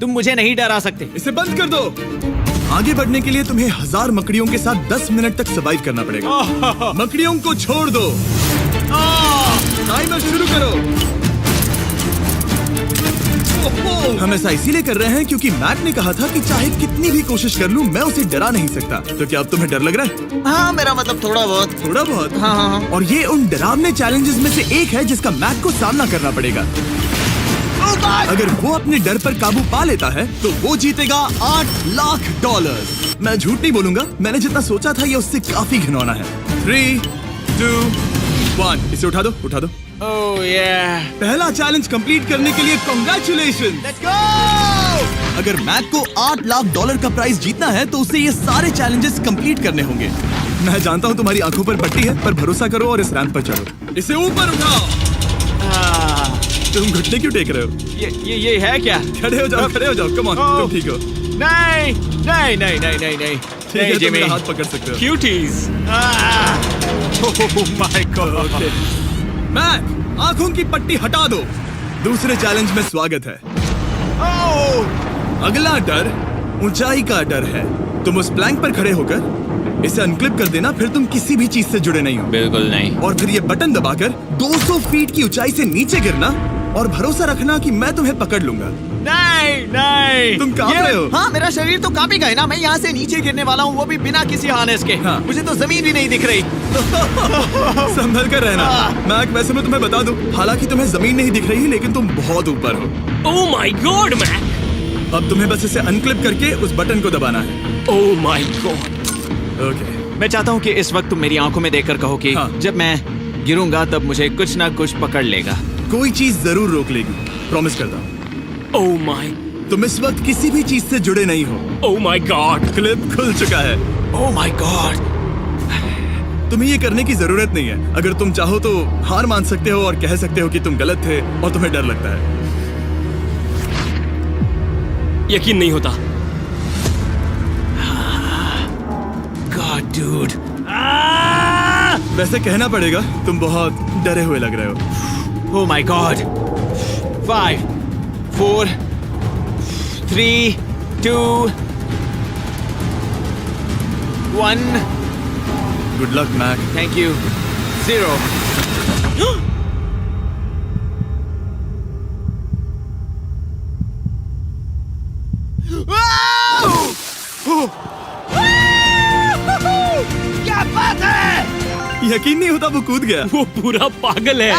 तुम मुझे नहीं डरा सकते। इसे बंद कर दो। आगे बढ़ने के लिए तुम्हें 1000 मकड़ियों के साथ 10 मिनट तक सर्वाइव करना पड़ेगा। मकड़ियों को छोड़ दो। टाइमर शुरू करो। हम ऐसा इसीलिए कर रहे हैं क्योंकि मैट ने कहा था कि चाहे कितनी भी कोशिश कर लूं, मैं उसे डरा नहीं सकता। तो क्या अब तुम्हें डर लग रहा है? हाँ, मेरा मतलब थोड़ा बहुत। थोड़ा बहुत? हाँ। और ये उन डरावने चैलेंजेस में से एक है जिसका मैट को सामना करना पड़ेगा। अगर वो अपने डर पर काबू पा लेता है तो वो जीतेगा $8 लाख। मैं झूठ नहीं बोलूंगा, मैंने जितना सोचा था ये उससे काफी घिनौना है। 3, 2, 1, इसे उठा दो, उठा दो। ओह yeah. पहला चैलेंज कंप्लीट करने के लिए कांग्रेचुलेशन। Let's go! अगर मैट को $8 लाख का प्राइज जीतना है तो उसे ये सारे चैलेंजेस कंप्लीट करने होंगे। मैं जानता हूँ तुम्हारी आंखों पर पट्टी है, पर भरोसा करो और इस रैंप पर चढ़ो। इसे ऊपर उठाओ। तुम घुटने क्यों टेक रहे हो? ये है क्या? खड़े हो जाओ, खड़े हो जाओ। कम ऑन, तुम ठीक हो? नहीं। ठीक है, तुम मेरा हाथ पकड़ सकते हो। Cuties. Oh my God. Matt, आंखों की पट्टी हटा दो। दूसरे चैलेंज में स्वागत है। अगला डर ऊंचाई का डर है। तुम उस प्लैंक पर खड़े होकर इसे अनक्लिप कर देना, फिर तुम किसी भी चीज से जुड़े नहीं हो। बिल्कुल नहीं। और फिर ये बटन दबाकर 200 फीट की ऊंचाई से नीचे गिरना और भरोसा रखना कि मैं तुम्हें पकड़ लूंगा। नहीं। तुम कांप रहे हो? हाँ, मेरा शरीर तो कांपेगा ही ना। मैं यहाँ से नीचे गिरने वाला हूँ, वो भी बिना किसी हार्नेस के। हाँ। मुझे तो जमीन भी नहीं दिख रही। संभल कर रहना। मैक, वैसे मैं तुम्हें बता दूं, हालांकि तुम्हें जमीन नहीं दिख रही लेकिन तुम बहुत ऊपर हो। Oh my God Mac. अब तुम्हें बस इसे अनक्लिप करके उस बटन को दबाना है। ओह माय गॉड। ओके। मैं चाहता हूँ कि इस वक्त तुम मेरी आंखों में देखकर कहो कि हाँ। जब मैं गिरूंगा तब मुझे कुछ ना कुछ पकड़ लेगा। कोई चीज जरूर रोक लेगी, प्रॉमिस करता हूँ। Oh my. तुम इस वक्त किसी भी चीज से जुड़े नहीं हो। Oh my God. क्लिप खुल चुका है। ओह माय गॉड। तुम्हें ये करने की जरूरत नहीं है। अगर तुम चाहो तो हार मान सकते हो और कह सकते हो कि तुम गलत थे और तुम्हें डर लगता है। यकीन नहीं होता। God dude. वैसे कहना पड़ेगा, तुम बहुत डरे हुए लग रहे हो। Oh my God. 5, 4, 3, 2, 1। Good luck Mac. Thank you. 0। क्या बात है? यकीन नहीं होता वो कूद गया। वो पूरा पागल है।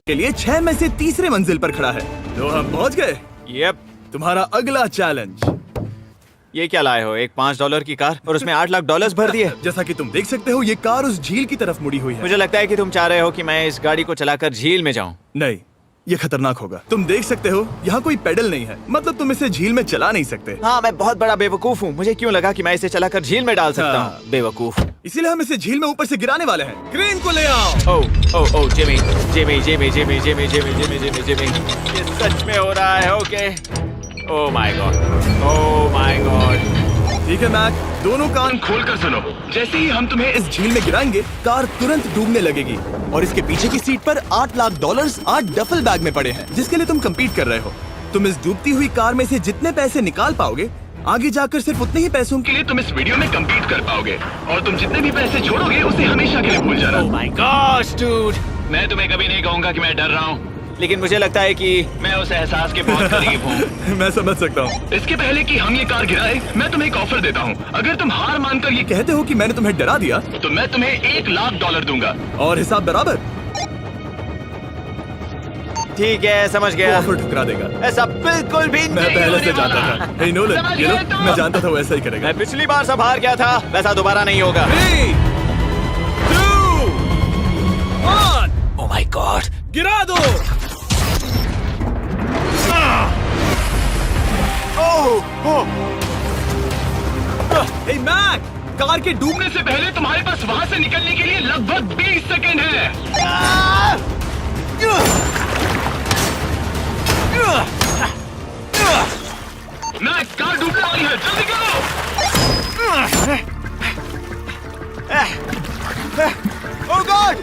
के लिए 6 में से तीसरे मंजिल पर खड़ा है। तो हम पहुंच गए। यप। तुम्हारा अगला चैलेंज। ये क्या लाए हो? एक $5 की कार और उसमें $8 लाख भर दिए। जैसा कि तुम देख सकते हो, ये कार उस झील की तरफ मुड़ी हुई है। मुझे लगता है कि तुम चाह रहे हो कि मैं इस गाड़ी को चलाकर झील में जाऊं। नहीं, ये खतरनाक होगा। तुम देख सकते हो यहाँ कोई पेडल नहीं है, मतलब तुम इसे झील में चला नहीं सकते। हाँ, मैं बहुत बड़ा बेवकूफ हूँ। मुझे क्यों लगा कि मैं इसे चलाकर झील में डाल सकता हाँ। हूँ? बेवकूफ। इसीलिए हम इसे झील में ऊपर से गिराने वाले हैं। क्रेन को ले आओ। ओह जिमी। ये सच में हो रहा है? ओके। Oh my God. ठीक है मैक, दोनों कान खोलकर सुनो। जैसे ही हम तुम्हें इस झील में गिराएंगे, कार तुरंत डूबने लगेगी और इसके पीछे की सीट पर $8 लाख 8 डफल बैग में पड़े हैं, जिसके लिए तुम कम्पीट कर रहे हो। तुम इस डूबती हुई कार में से जितने पैसे निकाल पाओगे, आगे जाकर सिर्फ उतने ही पैसों के लिए तुम इस वीडियो में कम्पीट कर पाओगे। और तुम जितने भी पैसे छोड़ोगे उसे हमेशा के लिए भूल जाना। Oh my gosh dude. मैं तुम्हें कभी नहीं कहूंगा कि मैं डर रहा हूँ। लेकिन मुझे लगता है कि मैं उस एहसास के बहुत करीब हूँ। मैं समझ सकता हूँ। इसके पहले कि हम ये कार गिराए, मैं तुम्हें एक ऑफर देता हूँ। अगर तुम हार मानकर ये कहते हो कि मैंने तुम्हें डरा दिया, तो मैं तुम्हें $1 लाख दूंगा। और हिसाब बराबर। ठीक है, समझ गया। ऑफर ठुकरा देगा। ऐसा बिल्कुल भी मैं नहीं पहले से होने जानता वाला। था। हे नोलन, ये लो, मैं जानता था वो ऐसा ही करेगा। मैं पिछली बार सब हार गया था, वैसा दोबारा नहीं होगा। 3, 2, 1, ओह माय गॉड। गिरा दो। हे मैक, कार के डूबने से पहले तुम्हारे पास वहाँ से निकलने के लिए लगभग 20 सेकंड है। मैक, कार डूबने वाली है, जल्दी करो। ओह गॉड।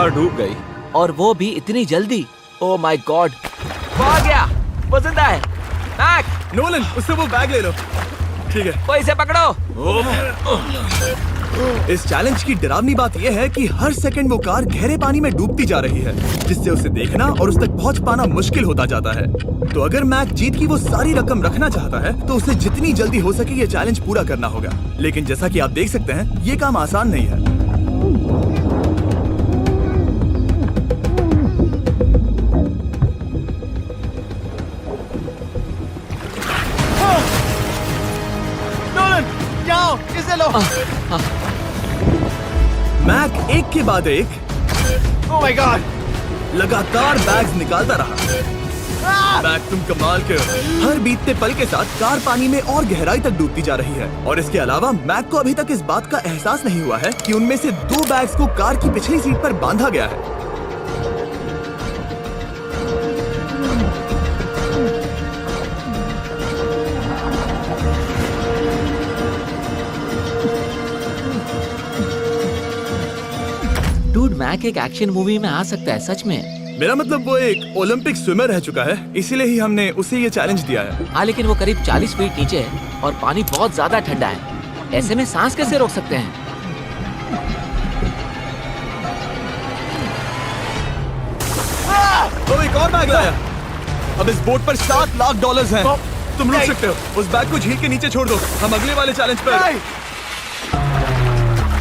कार डूब गई। और वो भी इतनी जल्दी। ओह माय गॉड, वो आ गया, वो जिंदा है। मैक, नोलन, उससे वो बैग ले लो। ठीक है। वो इसे पकड़ो। इस चैलेंज की डरावनी बात यह है कि हर सेकंड वो कार गहरे पानी में डूबती जा रही है, जिससे उसे देखना और उस तक पहुंच पाना मुश्किल होता जाता है। तो अगर मैक जीत की वो सारी रकम रखना चाहता है तो उसे जितनी जल्दी हो सके ये चैलेंज पूरा करना होगा। लेकिन जैसा कि आप देख सकते हैं, ये काम आसान नहीं है। नोलन, जाओ, इसे लो। मैक एक के बाद एक ओह माय गॉड। लगातार बैग्स निकालता रहा। मैक, तुम कमाल के हो। हर बीतते पल के साथ कार पानी में और गहराई तक डूबती जा रही है। और इसके अलावा मैक को अभी तक इस बात का एहसास नहीं हुआ है कि उनमें से 2 बैग्स को कार की पिछली सीट पर बांधा गया है। डूड, मैक एक एक्शन मूवी में आ सकता है, सच में। मेरा मतलब वो एक ओलंपिक स्विमर रह चुका है, इसीलिए ही हमने उसे ये चैलेंज दिया है। हाँ, लेकिन वो करीब 40 फीट नीचे है और पानी बहुत ज्यादा ठंडा है। ऐसे में सांस कैसे रोक सकते हैं? तो एक और बैग लाया। अब इस बोट पर $7 लाख हैं। तुम रुक सकते हो। उस बैग को झील के नीचे छोड़ दो। हम अगले वाले चैलेंज पर।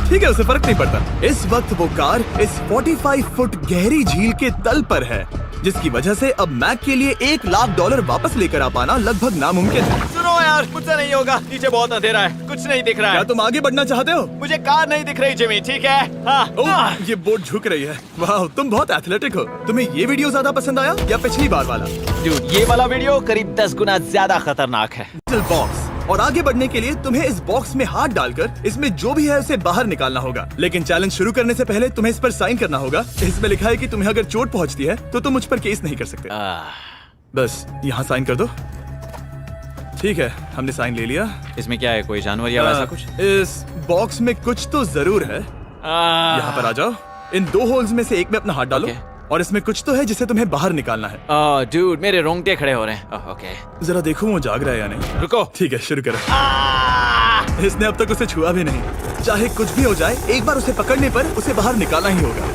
ठीक है, उसे फर्क नहीं पड़ता। इस वक्त वो कार इस 45 फुट गहरी झील के तल पर है, जिसकी वजह से अब मैक के लिए $1 लाख वापस लेकर आ पाना लगभग नामुमकिन है। सुनो यार, मुझसे नहीं होगा। नीचे बहुत अंधेरा है, कुछ नहीं दिख रहा क्या है। तुम आगे बढ़ना चाहते हो? मुझे कार नहीं दिख रही जिमी, ठीक है? हाँ। ओह, ये बोट झुक रही है। वाह, तुम बहुत एथलेटिक हो। तुम्हें ये वीडियो ज्यादा पसंद आया या पिछली बार वाला? Dude, ये वाला वीडियो करीब 10 गुना ज्यादा खतरनाक है। बॉक्स, और आगे बढ़ने के लिए तुम्हें इस बॉक्स में हाथ डालकर इसमें जो भी है उसे बाहर निकालना होगा। लेकिन चैलेंज शुरू करने से पहले तुम्हें इस पर साइन करना होगा। इसमें लिखा है कि तुम्हें अगर चोट पहुंचती है तो तुम मुझ पर केस नहीं कर सकते। बस यहाँ साइन कर दो। ठीक है, हमने साइन ले लिया। इसमें क्या है, कोई जानवर या वैसा कुछ? इस बॉक्स में कुछ तो जरूर है। यहाँ पर आ जाओ। इन 2 होल्स में से एक में अपना हाथ डालो। और इसमें कुछ तो है जिसे तुम्हें बाहर निकालना है। डूड, मेरे रोंगटे खड़े हो रहे हैं। ओके, जरा देखो वो जाग रहा है या नहीं। रुको। ठीक है, शुरू करो। इसने अब तक उसे छुआ भी नहीं। चाहे कुछ भी हो जाए, एक बार उसे पकड़ने पर उसे बाहर निकालना ही होगा।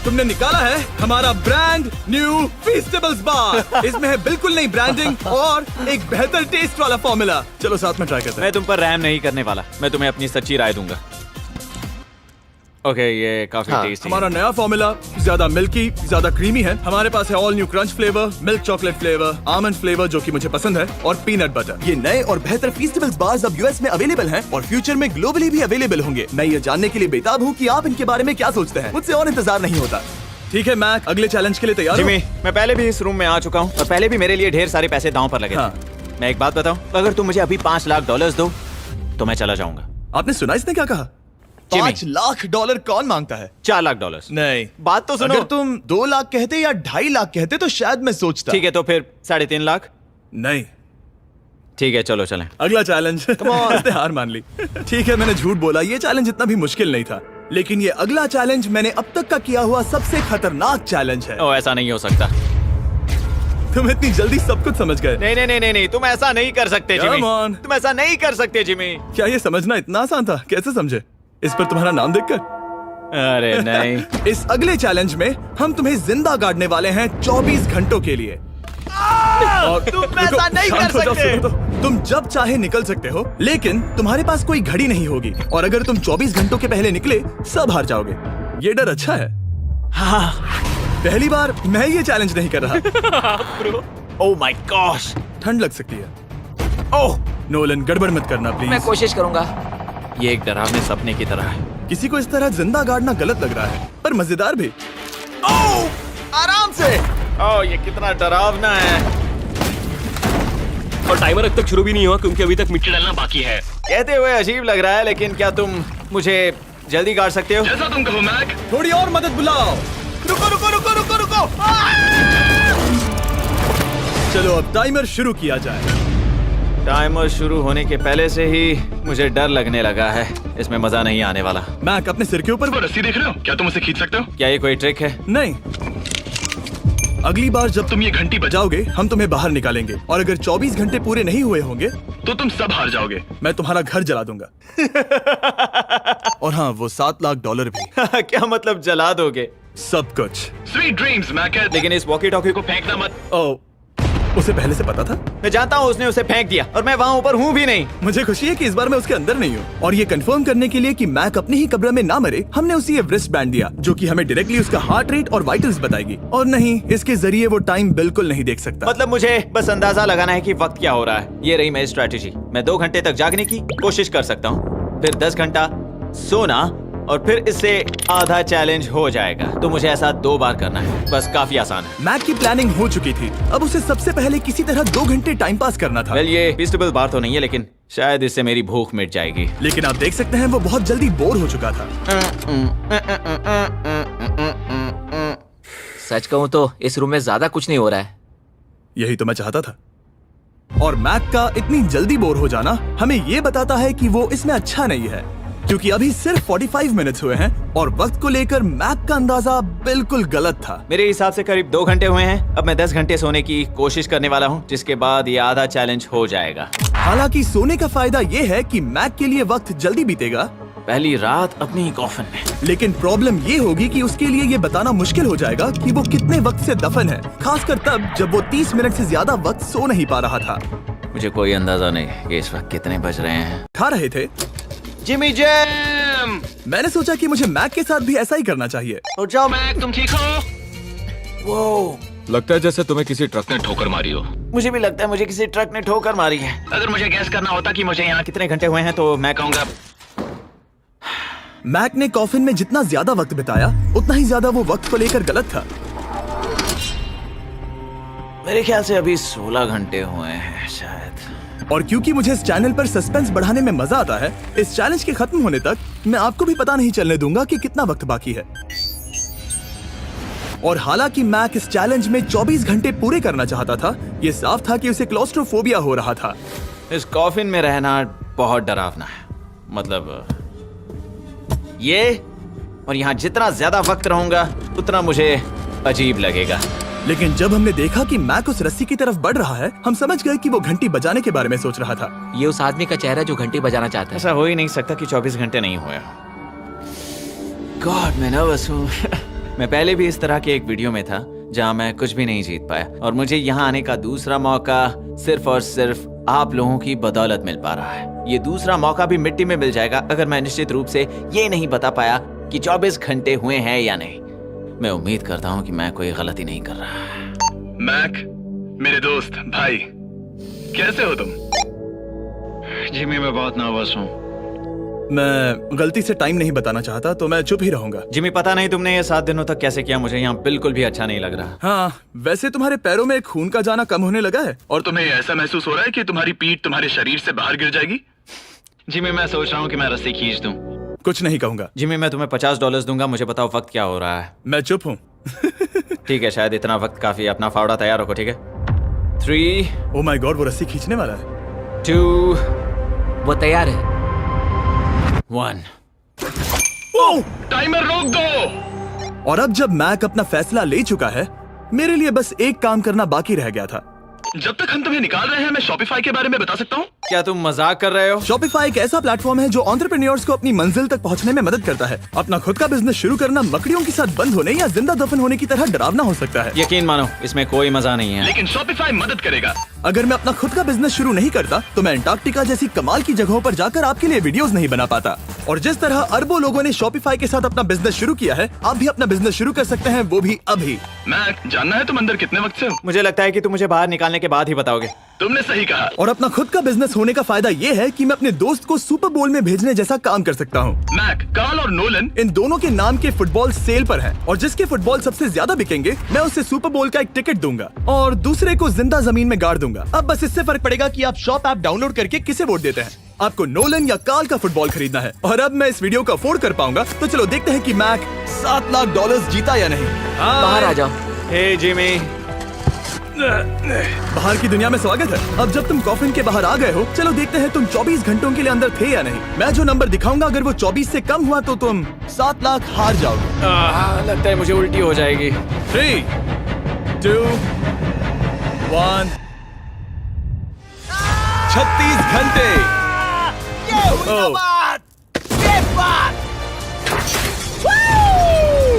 तुमने निकाला है हमारा ब्रांड न्यू फीस्टेबल्स बार। इसमें है बिल्कुल नई ब्रांडिंग और एक बेहतर टेस्ट वाला फॉर्मूला। चलो साथ में ट्राई करते हैं। मैं तुम पर रहम नहीं करने वाला। मैं तुम्हें अपनी सच्ची राय दूंगा। ओके, ये काफी टेस्टी हमारा नया फॉर्मूला ज्यादा मिल्की, ज्यादा क्रीमी है। हमारे पास है all new crunch flavour, milk chocolate flavour, almond flavour जो कि मुझे पसंद है, और पीनट बटर। ये नए और बेहतर फीस्टेबल्स बार्स अब यूएस में अवेलेबल हैं और फ्यूचर में ग्लोबली भी अवेलेबल होंगे। मैं ये जानने के लिए बेताब हूँ कि आप इनके बारे में क्या सोचते हैं। मुझसे और इंतजार नहीं होता। ठीक है मैक, अगले चैलेंज के लिए तैयार हो? जिमी, मैं पहले भी इस रूम में आ चुका हूँ और पहले भी मेरे लिए ढेर सारे पैसे दांव पर लगे थे। मैं एक बात बताऊं, अगर तुम मुझे अभी $5 लाख दो तो मैं चला जाऊंगा। आपने सुना इसने क्या कहा? $5 लाख कौन मांगता है? $4 लाख। नहीं, बात तो सुनो। अगर तुम 2 लाख कहते या 2.5 लाख कहते तो शायद मैं सोचता। ठीक है, तो फिर 3.5 लाख। नहीं, ठीक है, चलो चलें। अगला चैलेंज। इसने हार मान ली। ठीक है, मैंने झूठ बोला। ये चैलेंज इतना भी मुश्किल नहीं था, लेकिन ये अगला चैलेंज मैंने अब तक का किया हुआ सबसे खतरनाक चैलेंज है। ओ, ऐसा नहीं हो सकता। तुम इतनी जल्दी सब कुछ समझ गए। नहीं नहीं नहीं नहीं नहीं, तुम ऐसा नहीं कर सकते जिमी। Come on. तुम ऐसा नहीं कर सकते जिमी। क्या ये समझना इतना आसान था? कैसे समझे? इस पर तुम्हारा नाम देखकर? अरे नहीं। इस अगले चैलेंज में हम तुम्हें जिंदा गाड़ने वाले हैं 24 घंटों के लिए। तुम ऐसा नहीं कर शांत हो जाओ, सकते। सुनो तो। तुम जब चाहे निकल सकते हो, लेकिन तुम्हारे पास कोई घड़ी नहीं होगी, और अगर तुम 24 घंटों के पहले निकले सब हार जाओगे। ये डर अच्छा है। हाँ। पहली बार मैं ये चैलेंज नहीं कर रहा। ओह माय गॉश, ठंड लग सकती है। ओह नोलन, गड़बड़ मत करना मैं प्लीज। कोशिश करूंगा। ये एक डरावने सपने की तरह है। किसी को इस तरह जिंदा गाड़ना गलत लग रहा है, पर मजेदार भी। ओह, आराम से। ओह, ये कितना डरावना है। और टाइमर अब तक शुरू भी नहीं हुआ क्योंकि अभी तक मिट्टी डालना बाकी है। कहते हुए अजीब लग रहा है, लेकिन क्या तुम मुझे जल्दी गाड़ सकते हो? जैसा तुम कहो मैक। थोड़ी और मदद बुलाओ। रुको रुको रुको रुको रुको। चलो अब टाइमर शुरू किया जाए। टाइमर शुरू होने के पहले से ही मुझे डर लगने लगा है। इसमें मजा नहीं आने वाला। मैक, अपने सिर के ऊपर वो रस्सी देख रहे हो? क्या तुम उसे खींच सकते हो? क्या ये कोई ट्रिक है? नहीं। अगली बार जब तुम ये घंटी बजाओगे हम तुम्हें बाहर निकालेंगे, और अगर 24 घंटे पूरे नहीं हुए होंगे तो तुम सब हार जाओगे। मैं तुम्हारा घर जला दूंगा। और हाँ, वो $7 लाख भी। क्या मतलब जला दोगे? सब कुछ। Sweet dreams Mac. लेकिन इस वॉकी टॉकी को फेंकना मत। ओ, उसे पहले से पता था? मैं जानता हूँ उसने उसे फेंक दिया और मैं वहाँ ऊपर हूँ भी नहीं। मुझे खुशी है कि इस बार मैं उसके अंदर नहीं हूँ। और ये कंफर्म करने के लिए कि मैक अपनी ही कब्र में ना मरे, हमने उसे ये रिस्ट बैंड दिया जो कि हमें डायरेक्टली उसका हार्ट रेट और वाइटल्स बताएगी। और नहीं, इसके जरिए वो टाइम बिल्कुल नहीं देख सकता। मतलब मुझे बस अंदाजा लगाना है कि वक्त क्या हो रहा है। ये रही मेरी स्ट्रेटेजी। मैं 2 घंटे तक जागने की कोशिश कर सकता हूँ, फिर 10 घंटा सोना, और फिर इससे आधा चैलेंज हो जाएगा। तो मुझे ऐसा 2 बार करना है। बस काफी आसान है। मैक की प्लानिंग हो चुकी थी। अब उसे सबसे पहले किसी तरह 2 घंटे टाइम पास करना था। वेल, ये फीस्टेबल बार तो नहीं है, लेकिन शायद इससे मेरी भूख मिट जाएगी। लेकिन आप देख सकते हैं वो बहुत जल्दी बोर हो चुका था। सच कहूँ तो इस रूम में ज्यादा कुछ नहीं हो रहा है। यही तो मैं चाहता था। और मैक का इतनी जल्दी बोर हो जाना हमें ये बताता है कि वो इसमें अच्छा नहीं है, क्योंकि अभी सिर्फ 45 मिनट्स हुए हैं और वक्त को लेकर मैक का अंदाजा बिल्कुल गलत था। मेरे हिसाब से करीब 2 घंटे हुए हैं। अब मैं 10 घंटे सोने की कोशिश करने वाला हूँ, जिसके बाद ये आधा चैलेंज हो जाएगा। हालांकि सोने का फायदा ये है कि मैक के लिए वक्त जल्दी बीतेगा, पहली रात अपनी कॉफिन में। लेकिन प्रॉब्लम ये होगी कि उसके लिए ये बताना मुश्किल हो जाएगा कि वो कितने वक्त से दफन है, खासकर तब जब वो 30 मिनट से ज्यादा वक्त सो नहीं पा रहा था। मुझे कोई अंदाजा नहीं कि इस वक्त कितने बज रहे हैं। खा रहे थे। Jimmy jam! मैंने सोचा कि मुझे मैक के साथ भी ऐसा ही करना चाहिए। उठ जाओ। मैक, तुम ठीक हो? वो लगता है जैसे तुम्हें किसी ट्रक ने ठोकर मारी हो। मुझे भी लगता है मुझे किसी ट्रक ने ठोकर मारी है। अगर मुझे गैस करना होता कि मुझे यहाँ कितने घंटे हुए हैं तो मैं कहूँगा मैक ने कॉफिन में जितना ज्यादा वक्त बिताया उतना ही ज्यादा वो वक्त को लेकर गलत था। मेरे ख्याल से अभी 16 घंटे हुए हैं शायद। और क्योंकि मुझे इस चैनल पर सस्पेंस बढ़ाने में मजा आता है, इस चैलेंज के खत्म होने तक मैं आपको भी पता नहीं चलने दूंगा कि कितना वक्त बाकी है। और हालांकि मैक इस चैलेंज में 24 घंटे पूरे करना चाहता था, ये साफ था कि उसे क्लॉस्ट्रोफोबिया हो रहा था। इस कॉफिन में रहना बहुत डरावना है। मतलब ये, और यहाँ जितना ज्यादा वक्त रहूंगा उतना मुझे अजीब लगेगा। लेकिन जब हमने देखा कि मैक उस रस्सी की तरफ बढ़ रहा है, हम समझ गए कि वो घंटी बजाने के बारे में सोच रहा था। ये उस आदमी का चेहरा जो घंटी बजाना चाहता है। ऐसा हो ही नहीं सकता कि 24 घंटे नहीं हुए। गॉड, मैं नर्वस हूँ। मैं पहले भी इस तरह के एक वीडियो में था जहाँ मैं कुछ भी नहीं जीत पाया, और मुझे यहाँ आने का दूसरा मौका सिर्फ और सिर्फ आप लोगों की बदौलत मिल पा रहा है। ये दूसरा मौका भी मिट्टी में मिल जाएगा अगर मैं निश्चित रूप से ये नहीं बता पाया कि 24 घंटे हुए हैं या नहीं। मैं उम्मीद करता हूँ कि मैं कोई गलती नहीं कर रहा। मैक, मेरे दोस्त भाई, कैसे हो तुम? जिमी, मैं बहुत नर्वस हूँ। मैं गलती से टाइम नहीं बताना चाहता तो मैं चुप ही रहूंगा। जिमी, पता नहीं तुमने ये 7 दिनों तक कैसे किया, मुझे यहाँ बिल्कुल भी अच्छा नहीं लग रहा। हाँ, वैसे तुम्हारे पैरों में खून का जाना कम होने लगा है। और तुम्हें ऐसा महसूस हो रहा है कि तुम्हारी पीठ तुम्हारे शरीर से बाहर गिर जाएगी? जिमी, मैं सोच रहा हूँ कि मैं रस्सी खींच दूं। कुछ नहीं कहूंगा। जिमी, मैं तुम्हें $50 दूंगा, मुझे बताओ वक्त क्या हो रहा है। मैं चुप हूँ। ठीक है, शायद इतना वक्त काफी। अपना फावड़ा तैयार रखो, ठीक है? 3, ओह माय गॉड, वो रस्सी खींचने वाला है। 2, वो तैयार है। 1। ओह! टाइमर रोक दो। और अब जब मैक अपना फैसला ले चुका है, मेरे लिए बस एक काम करना बाकी रह गया था। जब तक हम तुम्हें निकाल रहे हैं, मैं शॉपिफाई के बारे में बता सकता हूँ। क्या तुम मजाक कर रहे हो? शॉपिफाई एक ऐसा प्लेटफॉर्म है जो एंटरप्रेन्योर्स को अपनी मंजिल तक पहुंचने में मदद करता है। अपना खुद का बिजनेस शुरू करना मकड़ियों के साथ बंद होने या जिंदा दफन होने की तरह डरावना हो सकता है। यकीन मानो, इसमें कोई मजा नहीं है। लेकिन शॉपिफाई मदद करेगा। अगर मैं अपना खुद का बिजनेस शुरू नहीं करता तो मैं अंटार्कटिका जैसी कमाल की जगहों पर जाकर आपके लिए वीडियोस नहीं बना पाता। और जिस तरह अरबों लोगों ने शॉपिफाई के साथ अपना बिजनेस शुरू किया है, आप भी अपना बिजनेस शुरू कर सकते हैं, वो भी अभी। मैक, जानना है तुम अंदर कितने वक्त से हो? मुझे लगता है कि तुम मुझे बाहर निकालने के बाद ही बताओगे। तुमने सही कहा। और अपना खुद का बिजनेस होने का फायदा ये है कि मैं अपने दोस्त को सुपर बोल में भेजने जैसा काम कर सकता हूँ। मैक, कार्ल और नोलन इन दोनों के नाम के फुटबॉल सेल पर हैं, और जिसके फुटबॉल सबसे ज्यादा बिकेंगे मैं उसे सुपर बोल का एक टिकट दूंगा और दूसरे को जिंदा जमीन में गाड़ दूंगा। अब बस इससे फर्क पड़ेगा कि आप शॉप ऐप डाउनलोड करके किसे वोट देते हैं। आपको नोलन या कार्ल का फुटबॉल खरीदना है। और अब मैं इस वीडियो को अफोर्ड कर पाऊंगा, तो चलो देखते हैं कि मैक $7 लाख जीता या नहीं। बाहर आ जाओ। हे जिमी, बाहर की दुनिया में स्वागत है। अब जब तुम कॉफिन के बाहर आ गए हो, चलो देखते हैं तुम 24 घंटों के लिए अंदर थे या नहीं। मैं जो नंबर दिखाऊंगा, अगर वो 24 से कम हुआ तो तुम 7 लाख हार जाओगे। लगता है मुझे उल्टी हो जाएगी। 3, 2, 1। 36 घंटे।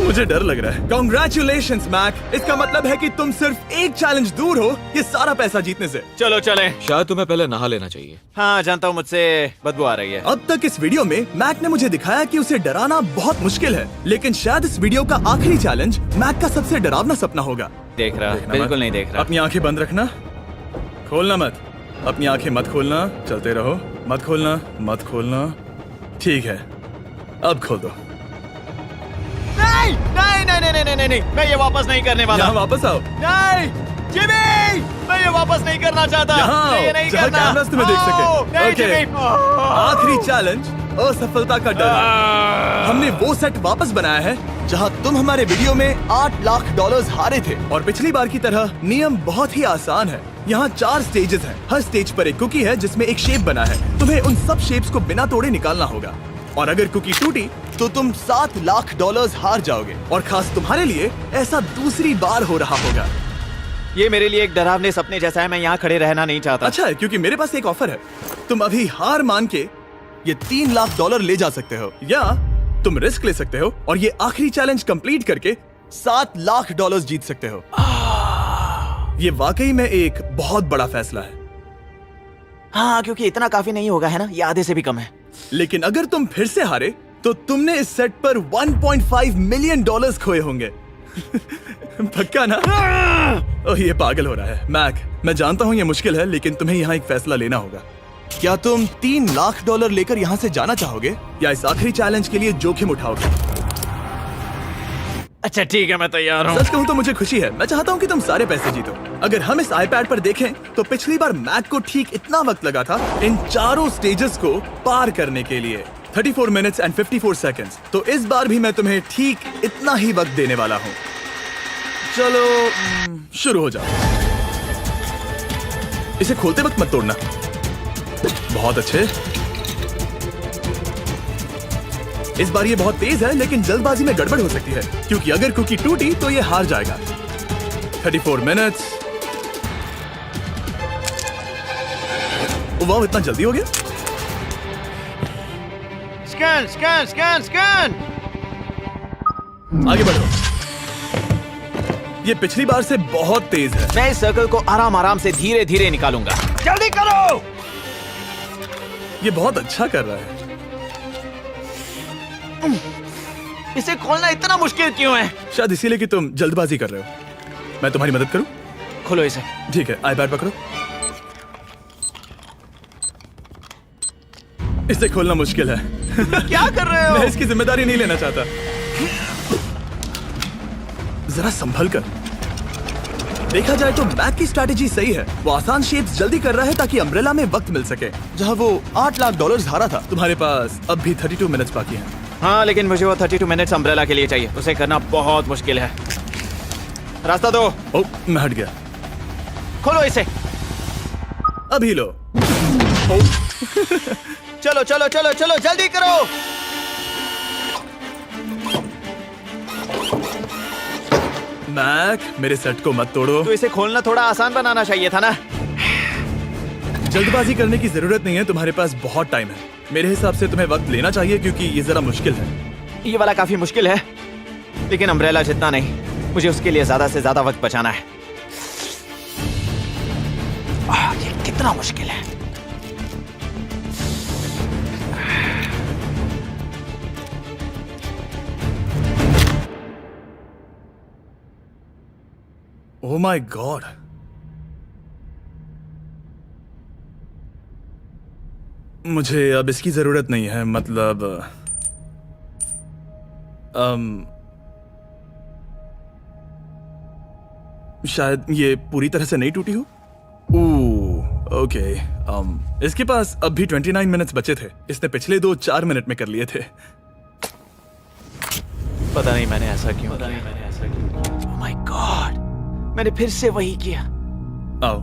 मुझे डर लग रहा है। Congratulations, Mac. इसका मतलब है कि तुम सिर्फ एक चैलेंज दूर हो ये सारा पैसा जीतने से। चलो चलें। शायद तुम्हें पहले नहा लेना चाहिए। हाँ जानता हूँ, मुझसे बदबू आ रही है। अब तक इस वीडियो में मैक ने मुझे दिखाया कि उसे डराना बहुत मुश्किल है, लेकिन शायद इस वीडियो का आखिरी चैलेंज मैक का सबसे डरावना सपना होगा। देख रहा, देखना बिल्कुल मत। नहीं देख रहा। अपनी आंखें बंद रखना, खोलना मत। अपनी आंखें मत खोलना, चलते रहो। मत खोलना, मत खोलना। ठीक है, अब खोल दो। नहीं नहीं नहीं नहीं नहीं नहीं नहीं, मैं ये वापस नहीं करने वाला। यहाँ वापस आओ। नहीं जिमी, मैं ये वापस नहीं करना चाहता। यहाँ मैं ये आओ, नहीं जहाँ करना। कैमरास तुम्हें देख सके। नहीं ओके। जिमी। आखिरी चैलेंज असफलता का डर है। हमने वो सेट वापस बनाया है जहां तुम हमारे वीडियो में $8 लाख हारे थे, और पिछली बार की तरह नियम बहुत ही आसान है। यहाँ 4 स्टेजेस हैं। हर स्टेज पर एक कुकी है जिसमें एक शेप बना है। तुम्हें उन सब शेप्स को बिना तोड़े निकालना होगा, और अगर कुकी टूटी तो तुम $7 लाख हार जाओगे। और खास तुम्हारे लिए ऐसा दूसरी बार हो रहा होगा। ये मेरे लिए एक डरावने सपने जैसा है। मैं यहाँ खड़े रहना नहीं चाहता। अच्छा है, क्योंकि मेरे पास एक ऑफर है। तुम अभी हार मान के ये $3 लाख ले जा सकते हो, या तुम रिस्क ले सकते हो और ये आखिरी चैलेंज कंप्लीट करके $7 लाख जीत सकते हो। ये वाकई में एक बहुत बड़ा फैसला है। हाँ, क्योंकि इतना काफी नहीं होगा, है ना? ये आधे से भी कम है। लेकिन अगर तुम फिर से हारे तो तुमने इस सेट पर $1.5 मिलियन खोए होंगे। पक्का ना? ओह, ये पागल हो रहा है। मैक, मैं जानता हूँ ये मुश्किल है, लेकिन तुम्हें यहाँ एक फैसला लेना होगा। क्या तुम $3 लाख लेकर यहाँ से जाना चाहोगे, या इस आखिरी चैलेंज के लिए जोखिम उठाओगे? अच्छा ठीक है, मैं तैयार हूँ। सच कहूँ तो मुझे खुशी है। मैं चाहता हूँ कि तुम सारे पैसे जीतो। अगर हम इस iPad पर देखें तो पिछली बार मैक को ठीक इतना वक्त लगा था इन चारों स्टेजेस को पार करने के लिए, 34 मिनट्स एंड 54 सेकंड्स। तो इस बार भी मैं तुम्हें ठीक इतना ही वक्त देने वाला हूँ। चलो शुरू हो जाओ। इसे खोलते वक्त मत तोड़ना। बहुत अच्छे। इस बार ये बहुत तेज है, लेकिन जल्दबाजी में गड़बड़ हो सकती है, क्योंकि अगर कुकी टूटी तो ये हार जाएगा। 34 मिनट्स। वाह, इतना जल्दी हो गया। Scan scan scan scan. आगे बढ़ो। ये पिछली बार से बहुत तेज है। मैं इस सर्कल को आराम आराम से धीरे धीरे निकालूंगा। जल्दी करो। ये बहुत अच्छा कर रहा है। इसे खोलना इतना मुश्किल क्यों है? शायद इसीलिए कि तुम जल्दबाजी कर रहे हो। मैं तुम्हारी मदद करूं? खोलो इसे। ठीक है, iPad पकड़ो। इसे खोलना मुश्किल है। क्या कर रहे हो? मैं इसकी जिम्मेदारी नहीं लेना चाहता। जरा संभल कर। देखा जाए तो मैक की स्ट्रैटेजी सही है। वो आसान शेप्स जल्दी कर रहा है ताकि अम्ब्रेला में वक्त मिल सके। जहां वो $8 लाख हारा था, तुम्हारे पास अब भी 32 मिनट्स बाकी हैं। हाँ, लेकिन मुझे वो 32 मिनट्स अम्ब्रेला के लिए चाहिए। उसे करना बहुत मुश्किल है। रास्ता दो। ओह, मैं हट गया। खोलो इसे। अभी लो। चलो चलो चलो चलो, जल्दी करो। मैक, मेरे सेट को मत तोड़ो। तो इसे खोलना थोड़ा आसान बनाना चाहिए था ना। जल्दबाजी करने की जरूरत नहीं है, तुम्हारे पास बहुत टाइम है। मेरे हिसाब से तुम्हें वक्त लेना चाहिए, क्योंकि ये जरा मुश्किल है। ये वाला काफी मुश्किल है, लेकिन अम्ब्रेला जितना नहीं। मुझे उसके लिए ज्यादा से ज्यादा वक्त बचाना है। ये कितना मुश्किल है। ओह माय गॉड। मुझे अब इसकी जरूरत नहीं है। मतलब शायद ये पूरी तरह से नहीं टूटी हो। ओके। इसके पास अब भी 29 मिनट्स बचे थे। इसने पिछले 4 मिनट में कर लिए थे। पता नहीं मैंने ऐसा क्यों। ओह माय गॉड, मैंने फिर से वही किया। आओ,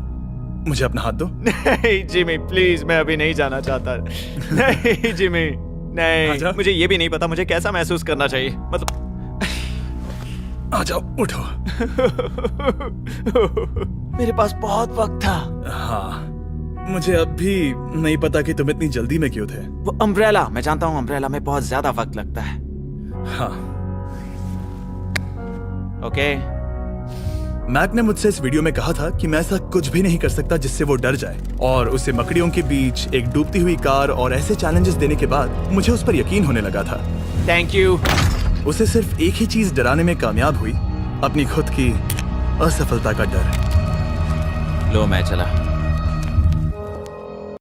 मुझे अपना हाथ दो। नहीं जिमी प्लीज, मैं अभी नहीं जाना चाहता। नहीं जिमी, नहीं, आजा। मुझे ये भी नहीं पता मुझे कैसा महसूस करना चाहिए, मतलब आ जाओ, उठो। मेरे पास बहुत वक्त था। हाँ, मुझे अब भी नहीं पता कि तुम इतनी जल्दी में क्यों थे। वो अम्ब्रेला, मैं जानता हूँ अम्ब्रेला में बहुत ज्यादा वक्त लगता है। हाँ, ओके मैक ने मुझसे इस वीडियो में कहा था कि मैं ऐसा कुछ भी नहीं कर सकता जिससे वो डर जाए, और उसे मकड़ियों के बीच एक डूबती हुई कार और ऐसे चैलेंजेस देने के बाद मुझे उस पर यकीन होने लगा था। Thank you. उसे सिर्फ एक ही चीज डराने में कामयाब हुई, अपनी खुद की असफलता का डर। लो मैं चला।